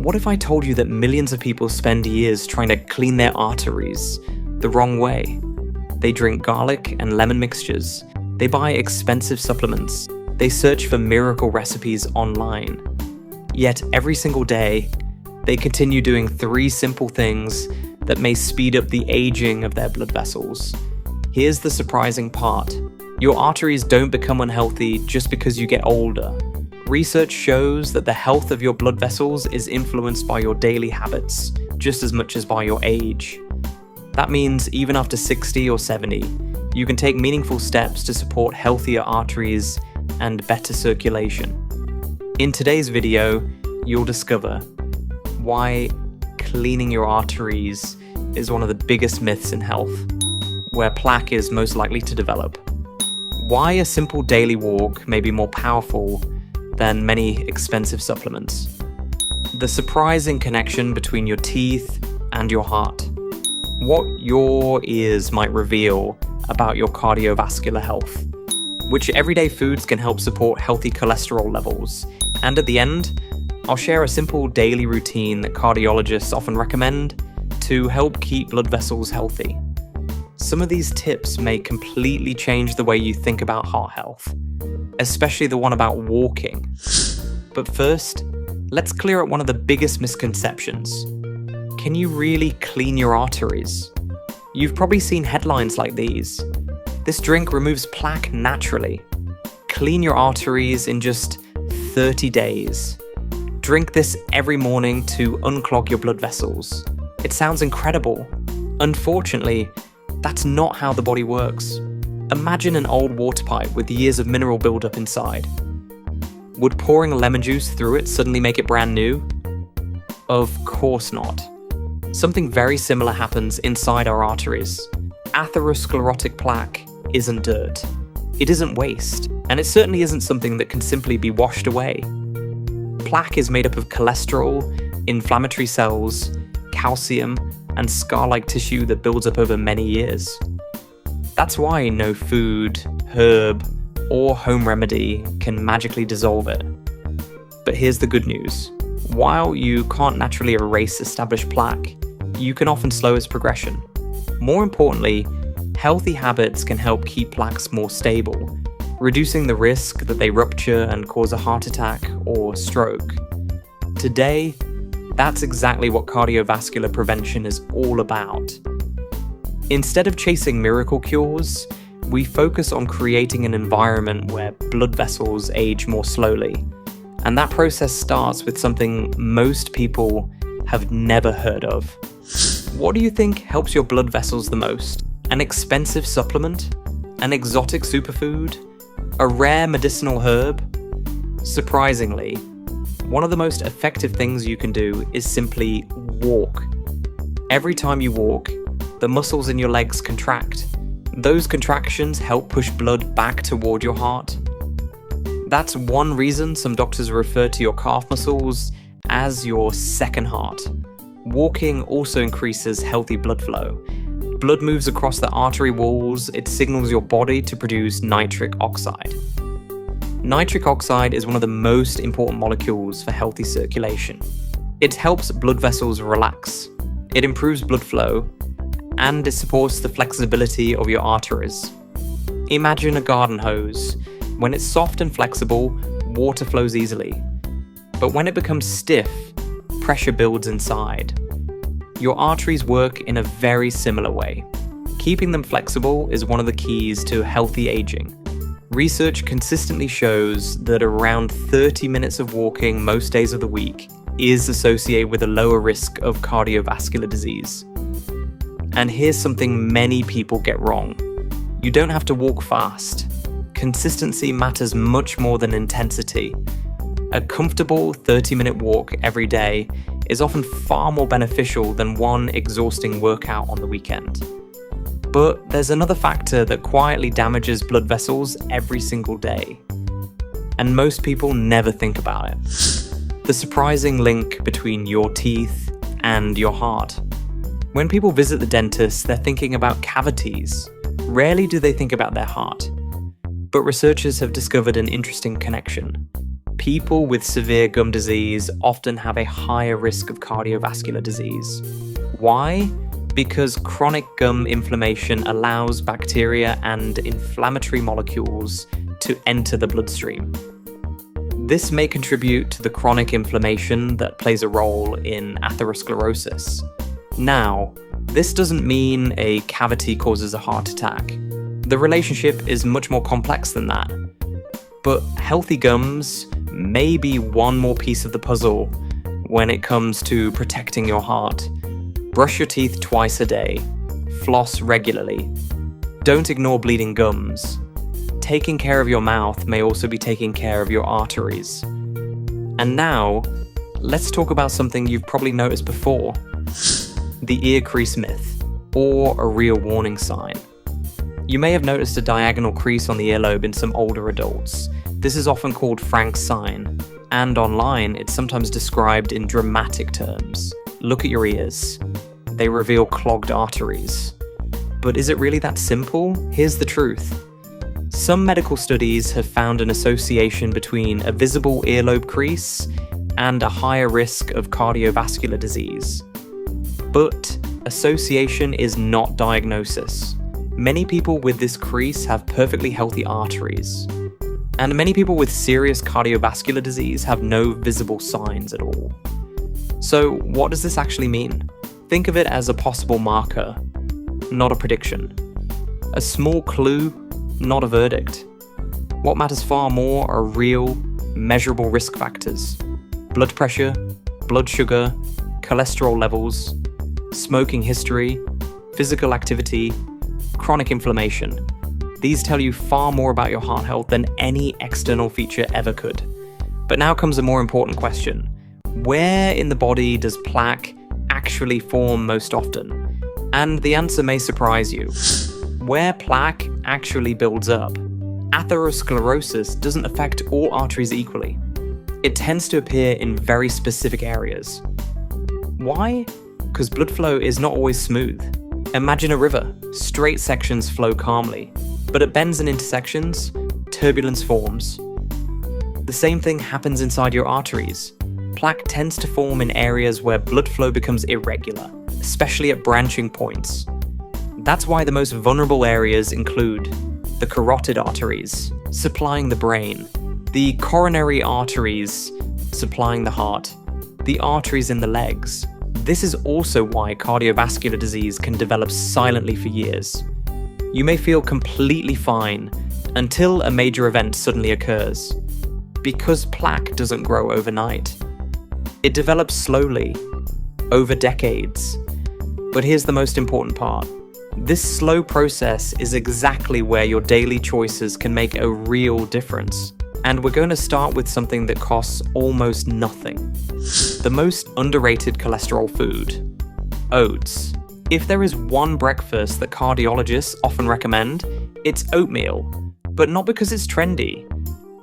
What if I told you that millions of people spend years trying to clean their arteries the wrong way? They drink garlic and lemon mixtures. They buy expensive supplements. They search for miracle recipes online. Yet every single day, they continue doing 3 simple things that may speed up the aging of their blood vessels. Here's the surprising part. Your arteries don't become unhealthy just because you get older. Research shows that the health of your blood vessels is influenced by your daily habits, just as much as by your age. That means even after 60 or 70, you can take meaningful steps to support healthier arteries and better circulation. In today's video, you'll discover why cleaning your arteries is one of the biggest myths in health, where plaque is most likely to develop, why a simple daily walk may be more powerful than many expensive supplements, the surprising connection between your teeth and your heart, what your ears might reveal about your cardiovascular health, which everyday foods can help support healthy cholesterol levels, and at the end, I'll share a simple daily routine that cardiologists often recommend to help keep blood vessels healthy. Some of these tips may completely change the way you think about heart health, especially the one about walking. But first, let's clear up one of the biggest misconceptions. Can you really clean your arteries? You've probably seen headlines like these. This drink removes plaque naturally. Clean your arteries in just 30 days. Drink this every morning to unclog your blood vessels. It sounds incredible. Unfortunately, that's not how the body works. Imagine an old water pipe with years of mineral buildup inside. Would pouring lemon juice through it suddenly make it brand new? Of course not. Something very similar happens inside our arteries. Atherosclerotic plaque isn't dirt. It isn't waste, and it certainly isn't something that can simply be washed away. Plaque is made up of cholesterol, inflammatory cells, calcium, and scar-like tissue that builds up over many years. That's why no food, herb, or home remedy can magically dissolve it. But here's the good news. While you can't naturally erase established plaque, you can often slow its progression. More importantly, healthy habits can help keep plaques more stable, reducing the risk that they rupture and cause a heart attack or stroke. Today, that's exactly what cardiovascular prevention is all about. Instead of chasing miracle cures, we focus on creating an environment where blood vessels age more slowly. And that process starts with something most people have never heard of. What do you think helps your blood vessels the most? An expensive supplement? An exotic superfood? A rare medicinal herb? Surprisingly, one of the most effective things you can do is simply walk. Every time you walk, the muscles in your legs contract. Those contractions help push blood back toward your heart. That's one reason some doctors refer to your calf muscles as your second heart. Walking also increases healthy blood flow. Blood moves across the artery walls, it signals your body to produce nitric oxide. Nitric oxide is one of the most important molecules for healthy circulation. It helps blood vessels relax, it improves blood flow, and it supports the flexibility of your arteries. Imagine a garden hose. When it's soft and flexible, water flows easily. But when it becomes stiff, pressure builds inside. Your arteries work in a very similar way. Keeping them flexible is one of the keys to healthy aging. Research consistently shows that around 30 minutes of walking most days of the week is associated with a lower risk of cardiovascular disease. And here's something many people get wrong. You don't have to walk fast. Consistency matters much more than intensity. A comfortable 30-minute walk every day is often far more beneficial than one exhausting workout on the weekend. But there's another factor that quietly damages blood vessels every single day. And most people never think about it. The surprising link between your teeth and your heart. When people visit the dentist, they're thinking about cavities. Rarely do they think about their heart. But researchers have discovered an interesting connection. People with severe gum disease often have a higher risk of cardiovascular disease. Why? Because chronic gum inflammation allows bacteria and inflammatory molecules to enter the bloodstream. This may contribute to the chronic inflammation that plays a role in atherosclerosis. Now, this doesn't mean a cavity causes a heart attack. The relationship is much more complex than that. But healthy gums may be one more piece of the puzzle when it comes to protecting your heart. Brush your teeth twice a day. Floss regularly. Don't ignore bleeding gums. Taking care of your mouth may also be taking care of your arteries. And now, let's talk about something you've probably noticed before. The ear crease myth, or a real warning sign. You may have noticed a diagonal crease on the earlobe in some older adults. This is often called Frank's sign, and online it's sometimes described in dramatic terms. Look at your ears. They reveal clogged arteries. But is it really that simple? Here's the truth. Some medical studies have found an association between a visible earlobe crease and a higher risk of cardiovascular disease. But association is not diagnosis. Many people with this crease have perfectly healthy arteries. And many people with serious cardiovascular disease have no visible signs at all. So what does this actually mean? Think of it as a possible marker, not a prediction. A small clue, not a verdict. What matters far more are real, measurable risk factors. Blood pressure, blood sugar, cholesterol levels, smoking history, physical activity, chronic inflammation. These tell you far more about your heart health than any external feature ever could. But now comes a more important question. Where in the body does plaque actually form most often? And the answer may surprise you. Where plaque actually builds up. Atherosclerosis doesn't affect all arteries equally. It tends to appear in very specific areas. Why? Because blood flow is not always smooth. Imagine a river. Straight sections flow calmly, but at bends and intersections, turbulence forms. The same thing happens inside your arteries. Plaque tends to form in areas where blood flow becomes irregular, especially at branching points. That's why the most vulnerable areas include the carotid arteries, supplying the brain, the coronary arteries, supplying the heart, the arteries in the legs. This is also why cardiovascular disease can develop silently for years. You may feel completely fine until a major event suddenly occurs. Because plaque doesn't grow overnight. It develops slowly, over decades. But here's the most important part. This slow process is exactly where your daily choices can make a real difference. And we're going to start with something that costs almost nothing. The most underrated cholesterol food, oats. If there is one breakfast that cardiologists often recommend, it's oatmeal. But not because it's trendy,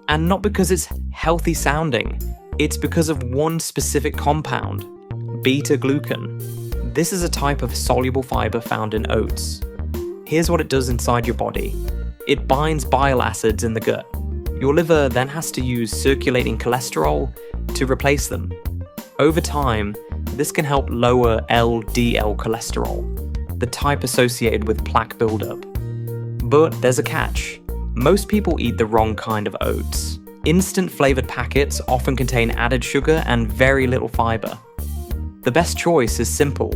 and not because it's healthy sounding. It's because of one specific compound, beta-glucan. This is a type of soluble fiber found in oats. Here's what it does inside your body. It binds bile acids in the gut. Your liver then has to use circulating cholesterol to replace them. Over time, this can help lower LDL cholesterol, the type associated with plaque buildup. But there's a catch. Most people eat the wrong kind of oats. Instant flavored packets often contain added sugar and very little fiber. The best choice is simple.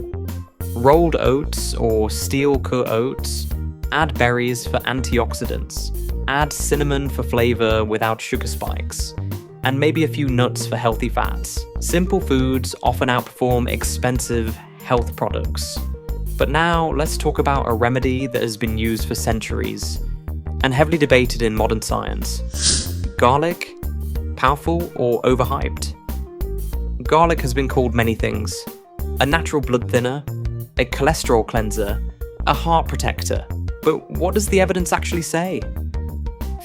Rolled oats or steel-cut oats, add berries for antioxidants, add cinnamon for flavor without sugar spikes, and maybe a few nuts for healthy fats. Simple foods often outperform expensive health products. But now let's talk about a remedy that has been used for centuries and heavily debated in modern science. Garlic? Powerful or overhyped? Garlic has been called many things. A natural blood thinner, a cholesterol cleanser, a heart protector. But what does the evidence actually say?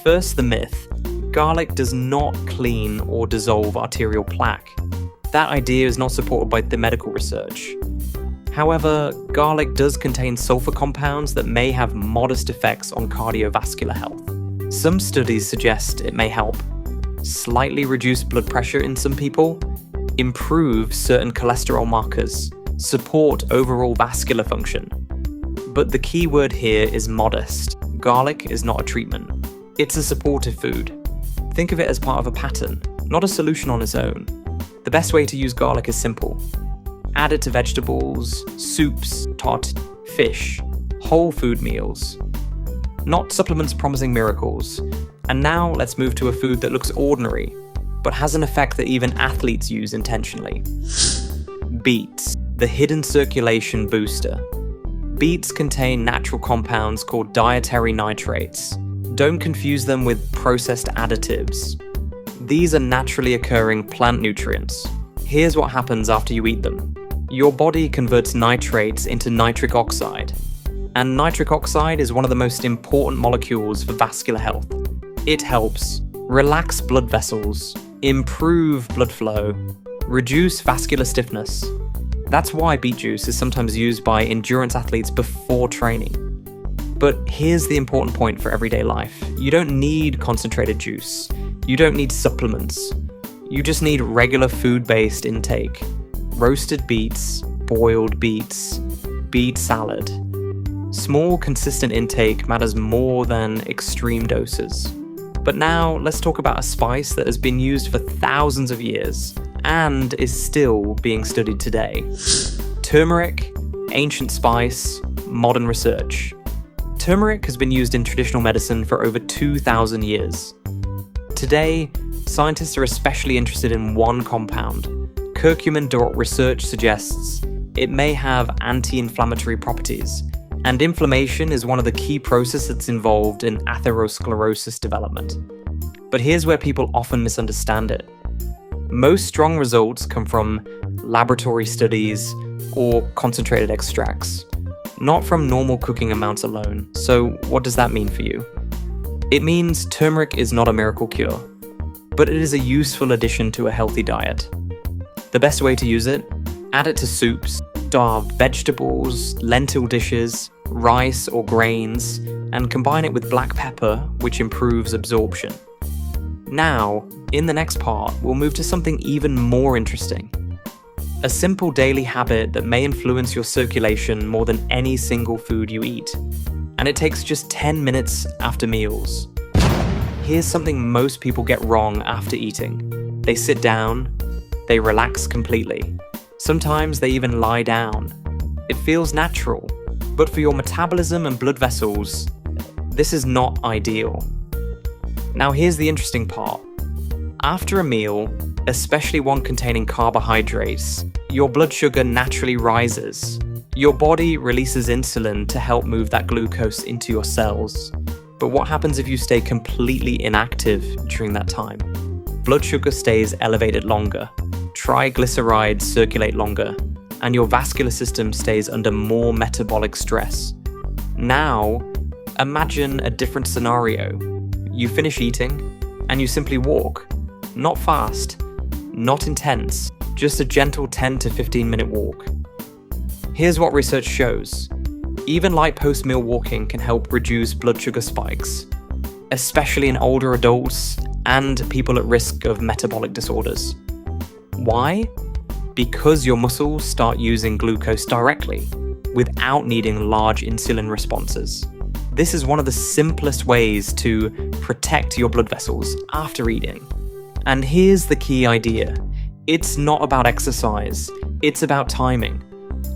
First, the myth. Garlic does not clean or dissolve arterial plaque. That idea is not supported by the medical research. However, garlic does contain sulfur compounds that may have modest effects on cardiovascular health. Some studies suggest it may help, slightly reduce blood pressure in some people, improve certain cholesterol markers, support overall vascular function. But the key word here is modest. Garlic is not a treatment. It's a supportive food. Think of it as part of a pattern, not a solution on its own. The best way to use garlic is simple. Add it to vegetables, soups, fish, whole food meals. Not supplements promising miracles. And now let's move to a food that looks ordinary, but has an effect that even athletes use intentionally. Beets, the hidden circulation booster. Beets contain natural compounds called dietary nitrates. Don't confuse them with processed additives. These are naturally occurring plant nutrients. Here's what happens after you eat them. Your body converts nitrates into nitric oxide. And nitric oxide is one of the most important molecules for vascular health. It helps relax blood vessels, improve blood flow, reduce vascular stiffness. That's why beet juice is sometimes used by endurance athletes before training. But here's the important point for everyday life. You don't need concentrated juice. You don't need supplements. You just need regular food-based intake. Roasted beets, boiled beets, beet salad. Small, consistent intake matters more than extreme doses. But now, let's talk about a spice that has been used for thousands of years and is still being studied today. Turmeric, ancient spice, modern research. Turmeric has been used in traditional medicine for over 2,000 years. Today, scientists are especially interested in one compound. Curcumin research suggests it may have anti-inflammatory properties, and inflammation is one of the key processes involved in atherosclerosis development. But here's where people often misunderstand it. Most strong results come from laboratory studies or concentrated extracts, not from normal cooking amounts alone. So what does that mean for you? It means turmeric is not a miracle cure, but it is a useful addition to a healthy diet. The best way to use it? Add it to soups, starved vegetables, lentil dishes, rice or grains, and combine it with black pepper, which improves absorption. Now, in the next part, we'll move to something even more interesting. A simple daily habit that may influence your circulation more than any single food you eat. And it takes just 10 minutes after meals. Here's something most people get wrong after eating. They sit down, they relax completely. Sometimes they even lie down. It feels natural, but for your metabolism and blood vessels, this is not ideal. Now here's the interesting part. After a meal, especially one containing carbohydrates, your blood sugar naturally rises. Your body releases insulin to help move that glucose into your cells. But what happens if you stay completely inactive during that time? Blood sugar stays elevated longer. Triglycerides circulate longer, and your vascular system stays under more metabolic stress. Now, imagine a different scenario. You finish eating, and you simply walk. Not fast, not intense, just a gentle 10 to 15 minute walk. Here's what research shows. Even light post-meal walking can help reduce blood sugar spikes, especially in older adults and people at risk of metabolic disorders. Why? Because your muscles start using glucose directly, without needing large insulin responses. This is one of the simplest ways to protect your blood vessels after eating. And here's the key idea. It's not about exercise, it's about timing.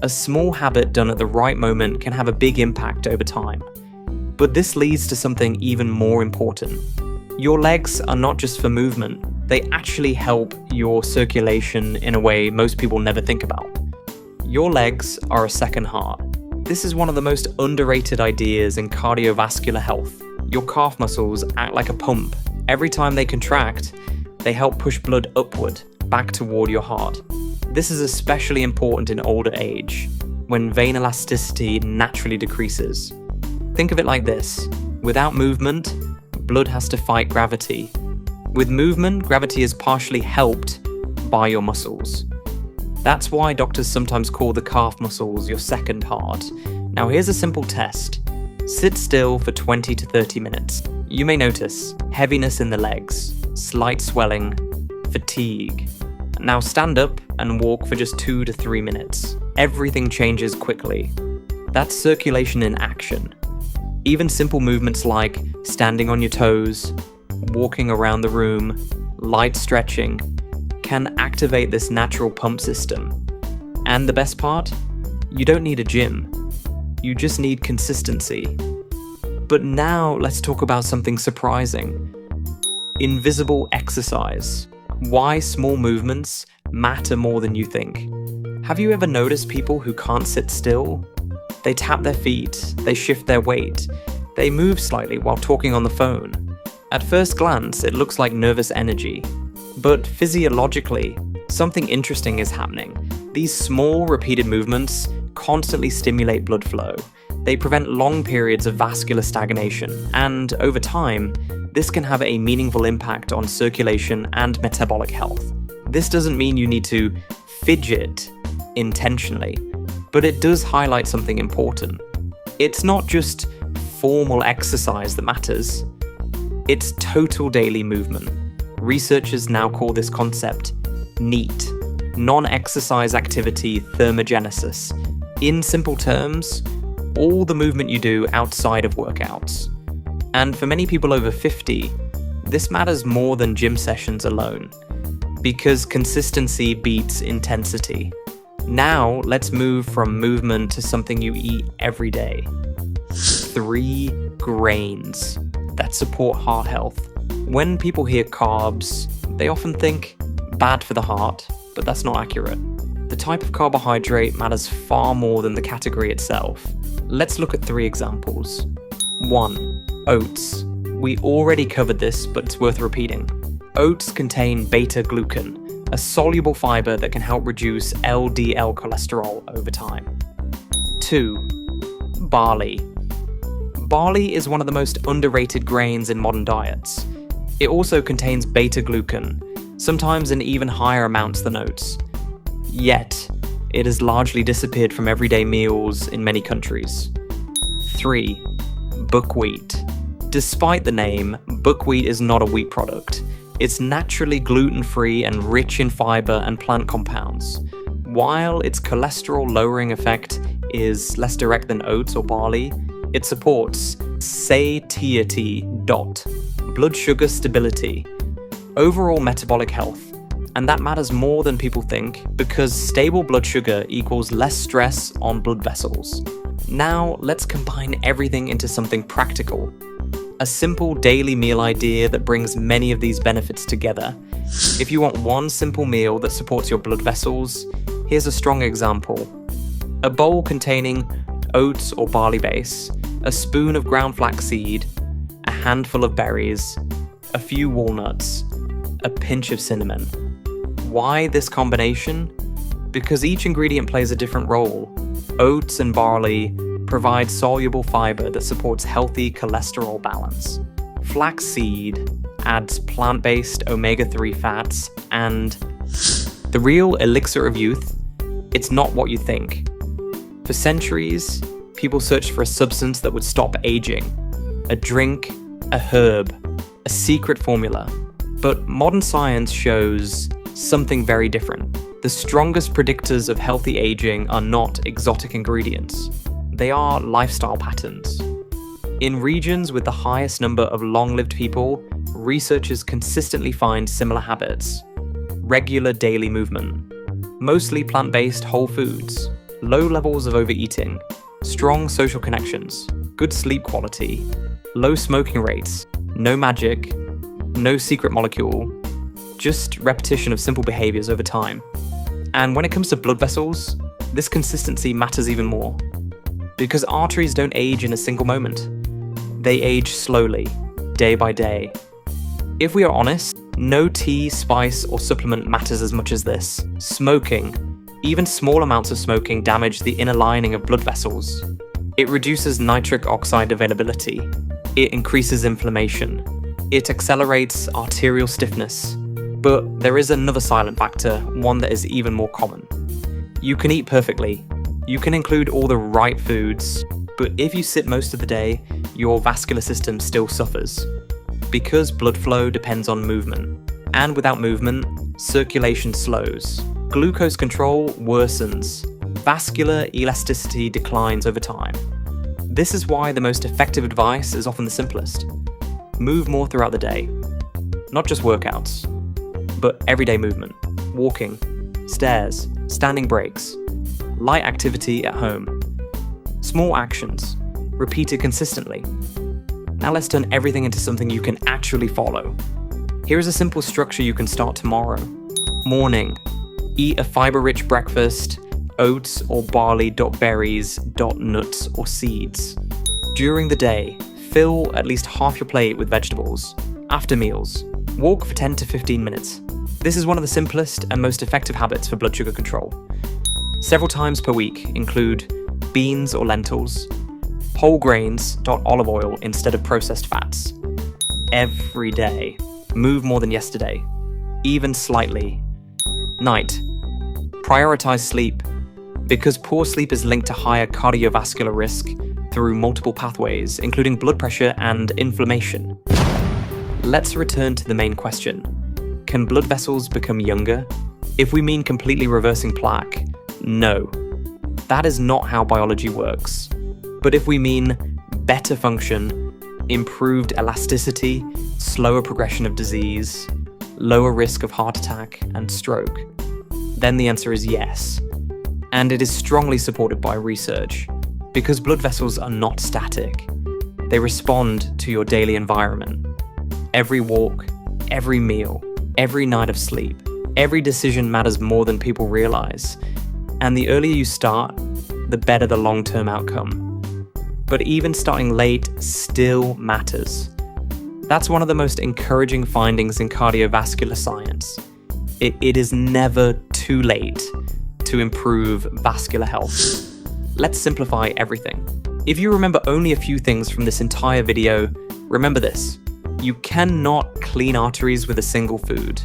A small habit done at the right moment can have a big impact over time. But this leads to something even more important. Your legs are not just for movement, they actually help your circulation in a way most people never think about. Your legs are a second heart. This is one of the most underrated ideas in cardiovascular health. Your calf muscles act like a pump. Every time they contract, they help push blood upward, back toward your heart. This is especially important in older age, when vein elasticity naturally decreases. Think of it like this. Without movement, blood has to fight gravity. With movement, gravity is partially helped by your muscles. That's why doctors sometimes call the calf muscles your second heart. Now here's a simple test. Sit still for 20 to 30 minutes. You may notice heaviness in the legs. slight swelling, fatigue. Now stand up and walk for just 2 to 3 minutes. Everything changes quickly. That's circulation in action. Even simple movements like standing on your toes, walking around the room, light stretching, can activate this natural pump system. And the best part? You don't need a gym. You just need consistency. But now let's talk about something surprising. Invisible exercise. Why small movements matter more than you think. Have you ever noticed people who can't sit still? They tap their feet, they shift their weight, they move slightly while talking on the phone. At first glance, it looks like nervous energy. But physiologically, something interesting is happening. These small, repeated movements constantly stimulate blood flow. They prevent long periods of vascular stagnation, and over time, this can have a meaningful impact on circulation and metabolic health. This doesn't mean you need to fidget intentionally, but it does highlight something important. It's not just formal exercise that matters, it's total daily movement. Researchers now call this concept NEAT, non-exercise activity thermogenesis. In simple terms, all the movement you do outside of workouts. And for many people over 50, this matters more than gym sessions alone, because consistency beats intensity. Now, let's move from movement to something you eat every day. 3 grains that support heart health. When people hear carbs, they often think bad for the heart, but that's not accurate. The type of carbohydrate matters far more than the category itself. Let's look at 3 examples. 1. Oats. We already covered this, but it's worth repeating. Oats contain beta-glucan, a soluble fiber that can help reduce LDL cholesterol over time. 2. Barley. Barley is one of the most underrated grains in modern diets. It also contains beta-glucan, sometimes in even higher amounts than oats. Yet, it has largely disappeared from everyday meals in many countries. 3. Buckwheat. Despite the name, buckwheat is not a wheat product. It's naturally gluten-free and rich in fiber and plant compounds. While its cholesterol-lowering effect is less direct than oats or barley, it supports satiety, blood sugar stability, overall metabolic health. And that matters more than people think, because stable blood sugar equals less stress on blood vessels. Now, let's combine everything into something practical. A simple daily meal idea that brings many of these benefits together. If you want one simple meal that supports your blood vessels, here's a strong example. A bowl containing oats or barley base, a spoon of ground flaxseed, a handful of berries, a few walnuts, a pinch of cinnamon. Why this combination? Because each ingredient plays a different role. Oats and barley provide soluble fiber that supports healthy cholesterol balance. Flaxseed adds plant-based omega-3 fats, and the real elixir of youth, it's not what you think. For centuries, people searched for a substance that would stop aging. A drink, a herb, a secret formula. But modern science shows something very different. The strongest predictors of healthy aging are not exotic ingredients. They are lifestyle patterns. In regions with the highest number of long-lived people, researchers consistently find similar habits. Regular daily movement, mostly plant-based whole foods, low levels of overeating, strong social connections, good sleep quality, low smoking rates, no magic, no secret molecule, just repetition of simple behaviors over time. And when it comes to blood vessels, this consistency matters even more. Because arteries don't age in a single moment. They age slowly, day by day. If we are honest, no tea, spice, or supplement matters as much as this. Smoking, even small amounts of smoking, damage the inner lining of blood vessels. It reduces nitric oxide availability. It increases inflammation. It accelerates arterial stiffness. But there is another silent factor, one that is even more common. You can eat perfectly. You can include all the right foods, but if you sit most of the day, your vascular system still suffers. because blood flow depends on movement, and without movement, circulation slows. Glucose control worsens. Vascular elasticity declines over time. This is why the most effective advice is often the simplest. Move more throughout the day. Not just workouts, but everyday movement. Walking, stairs, standing breaks, light activity at home. Small actions, repeated consistently. Now let's turn everything into something you can actually follow. Here is a simple structure you can start tomorrow. Morning, eat a fiber-rich breakfast, oats or barley, berries, nuts or seeds. During the day, fill at least half your plate with vegetables. After meals, walk for 10 to 15 minutes. This is one of the simplest and most effective habits for blood sugar control. Several times per week include beans or lentils, whole grains, olive oil instead of processed fats. Every day, move more than yesterday, even slightly. Night, prioritize sleep, because poor sleep is linked to higher cardiovascular risk through multiple pathways, including blood pressure and inflammation. Let's return to the main question. Can blood vessels become younger? If we mean completely reversing plaque, no. That is not how biology works. But if we mean better function, improved elasticity, slower progression of disease, lower risk of heart attack and stroke, then the answer is yes. And it is strongly supported by research, because blood vessels are not static. They respond to your daily environment. Every walk, every meal, every night of sleep, every decision matters more than people realize. And the earlier you start, the better the long-term outcome. But even starting late still matters. That's one of the most encouraging findings in cardiovascular science. It is never too late to improve vascular health. Let's simplify everything. If you remember only a few things from this entire video, remember this. You cannot clean arteries with a single food.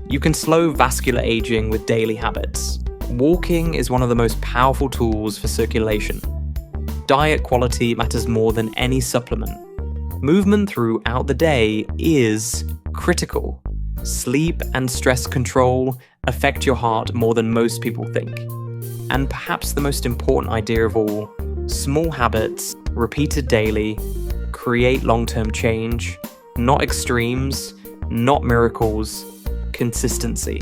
You can slow vascular aging with daily habits. Walking is one of the most powerful tools for circulation. Diet quality matters more than any supplement. Movement throughout the day is critical. Sleep and stress control affect your heart more than most people think. And perhaps the most important idea of all, small habits, repeated daily, create long-term change. Not extremes, not miracles, consistency.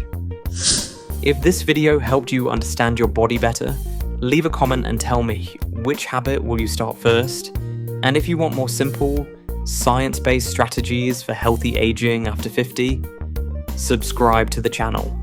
If this video helped you understand your body better, leave a comment and tell me which habit will you start first. And if you want more simple, science-based strategies for healthy aging after 50, subscribe to the channel.